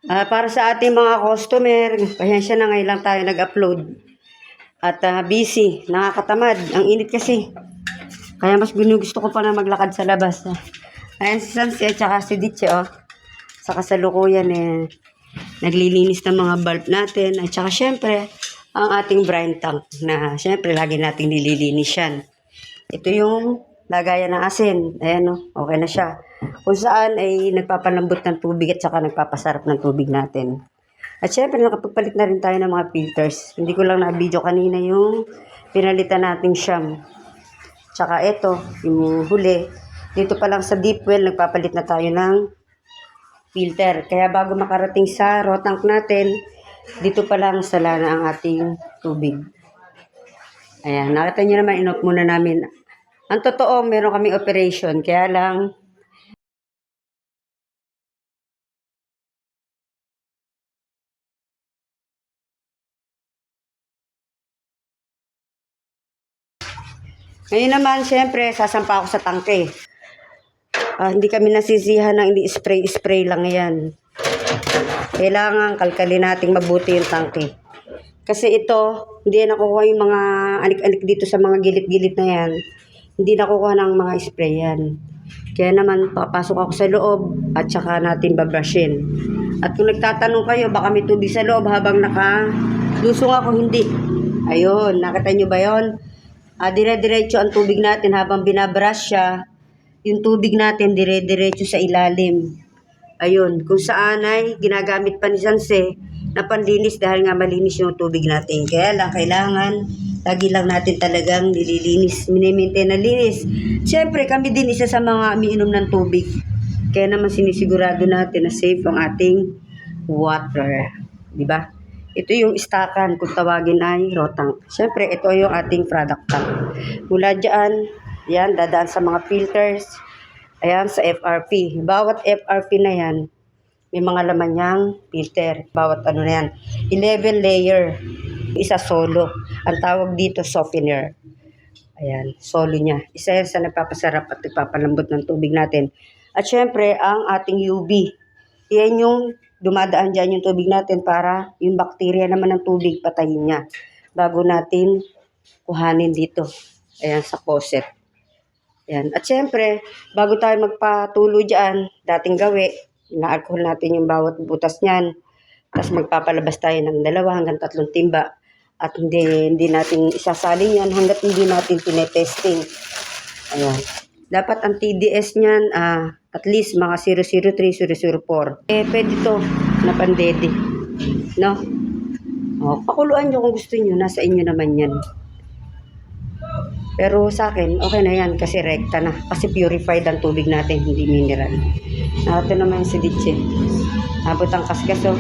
Para sa ating mga customer, pasensya na ngayon lang tayo nag-upload. At busy, nakakatamad. Ang init kasi. Kaya mas gusto ko pa na maglakad sa labas. Ayan si Sansi at saka si Ditche, oh. Sa kasalukuyan, naglilinis ng mga bulb natin. At saka syempre, ang ating brine tank na syempre lagi nating nililinis yan. Ito yung lagayan ng asin. Ayan, oh, okay na siya. Kung saan ay nagpapalambot ng tubig at saka nagpapasarap ng tubig natin. At syempre, nakapagpalit na rin tayo ng mga filters. Hindi ko lang na-video kanina yung pinalitan nating sham. Tsaka ito, yung huli. Dito pa lang sa deep well, nagpapalit na tayo ng filter. Kaya bago makarating sa raw tank natin, dito pa lang sala na ang ating tubig. Ayan, nakita nyo naman, in-off muna namin. Ang totoo, meron kaming operation. Kaya lang, ngayon naman, syempre, sasampa ako sa tangke. Hindi kami nasisihan ng hindi spray lang yan. Kailangan kalkalin natin mabuti yung tangke. Kasi ito, hindi nakukuha yung mga anik-anik dito sa mga gilid-gilid na yan. Hindi nakukuha ng mga spray yan. Kaya naman, papasok ako sa loob at saka natin babrushin. At kung nagtatanong kayo, baka may tubig sa loob habang nakalusong ako, hindi. Ayun, nakita nyo ba yun? Dire-diretso ang tubig natin habang binabrush siya. Yung tubig natin dire-diretso sa ilalim. Ayun, kung saan ay ginagamit pa ni Sanse na panlinis dahil nga malinis yung tubig natin. Kaya lang, kailangan, lagi lang natin talagang nililinis, minimaintain na linis. Siyempre, kami din isa sa mga umiinom ng tubig. Kaya naman sinisigurado natin na safe ang ating water. Diba? Ito yung istakan, kung tawagin ay raw tank. Siyempre, ito yung ating product tank. Mula dyan, yan, dadaan sa mga filters. Ayan, sa FRP. Bawat FRP na yan, may mga laman niyang filter. Bawat ano na yan. 11 layer. Isa solo. Ang tawag dito, softener. Ayan, solo niya. Isa yan sa nagpapasarap at nagpapalambot ng tubig natin. At syempre, ang ating UV. Yan yung dumadaan dyan yung tubig natin para yung bakterya naman ng tubig patayin niya. Bago natin kuhanin dito. Ayan, sa faucet. Ayan. At syempre, bago tayo magpatulo dyan, dating gawi, ina-alcohol natin yung bawat butas niyan. Tapos magpapalabas tayo ng 2 hanggang 3 timba. At hindi natin isasalin yan hanggat hindi natin tinetesting. Ayan. Dapat ang TDS niyan, at least mga 003, 004. Pwede to na pandede. No? Pakuluan nyo kung gusto nyo. Nasa inyo naman yan. Pero sa akin, okay na yan kasi rekta na. Kasi purified ang tubig natin, hindi mineral. Ito naman si Ditche. Abot ang kaskas, oh.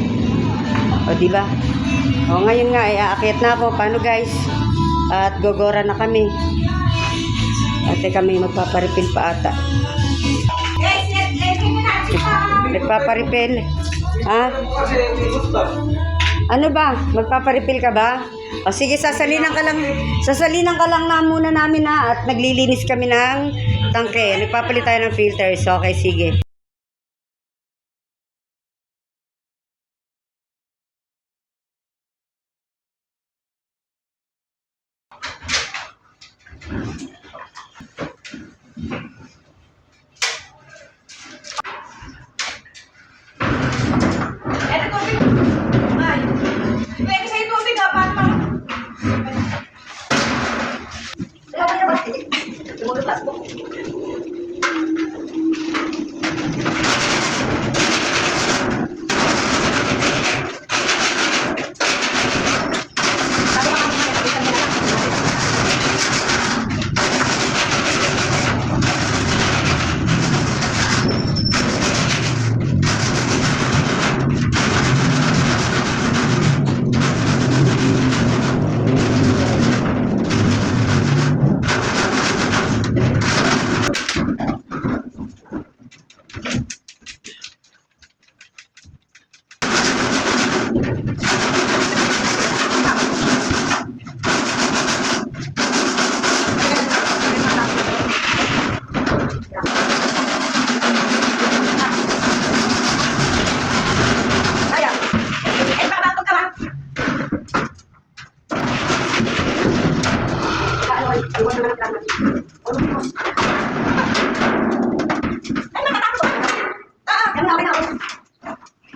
O, diba? O, ngayon nga, aakyat na ako. Paano, guys? At gogora na kami. At kami magpaparipil pa ata. Nagpaparipil. Ha? Ano ba? Magpaparipil ka ba? O sige, sasalinan ka lang na muna namin at naglilinis kami ng tangke. Nagpapalit tayo ng filters. Okay, sige.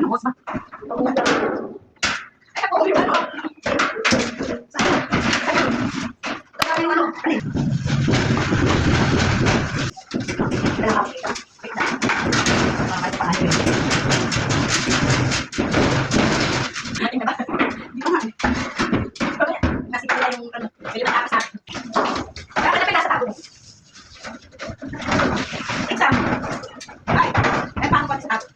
Hose ba? Ay, ako yung ano. Saan yung ano? Alin? Atin na ba? Di ko nga. Kasi pala yung ano, may lima tapos natin. Kaya pala pinasa tapo mo. Exam. Ay, may pangkot sa tapo.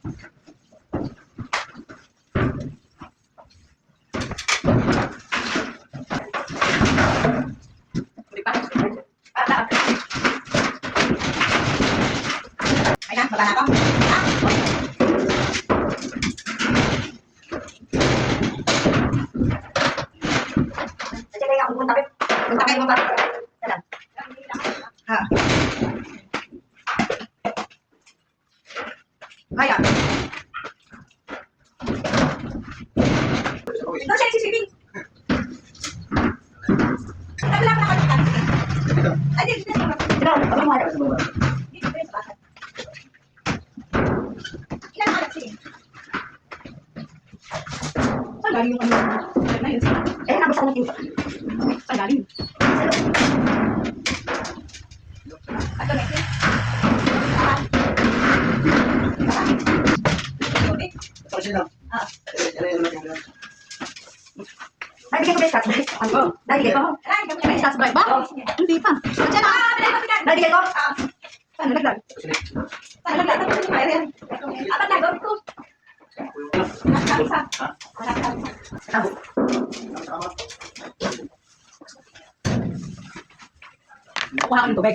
Hindi pa. Para. Ayan, baba na ako. Ah, kaya ako punta kayo. Punta kayo mga bata. Dalan. Ha. Kaya. Ito siya nagsisiping. Nagla pa na kayo. Ay, dito. Dito, abang mo. Dito sa bahay. Ilan ang anak siya? Saan galing yung ano? Na yun siya. Eh, nabasa natin siya. Saan galing? Ato na siya. Nagigay ko ba yung stats drive? Ano? Nagigay ko? Nagigay ko yung stats drive ba? Hindi pa. Nandiyan na. Nagigay ko? Saan nalaglag? Saan nalaglag? Apat na gawin ko. Kuha ko yung tubig.